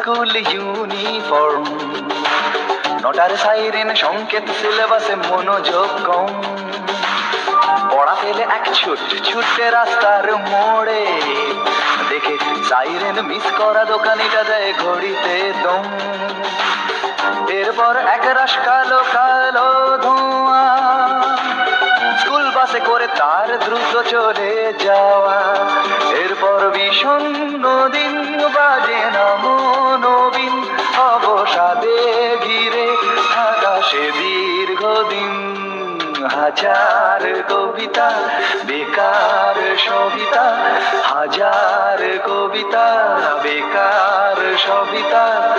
School uniform, নটার siren সংকেত, সিলেবাসে মনোযোগ কম। পড়া ফেলে এক ছুটে রাস্তার মোড়ে, দেখে সাইরেন মিস করা দোকানিটা দেয় ঘড়িতে দম। এরপর এক রাশ কালো কালো ধোঁয়া, স্কুল বাসে করে তার দ্রুত চলে যাওয়া। এরপর বিষণ্ণ দিন, বাজে না মনোবিন, অবসাদে ঘিরে থাকা সে দীর্ঘদিন। হাজার কবিতা বেকার সবিতা, হাজার কবিতা বেকার সবিতা।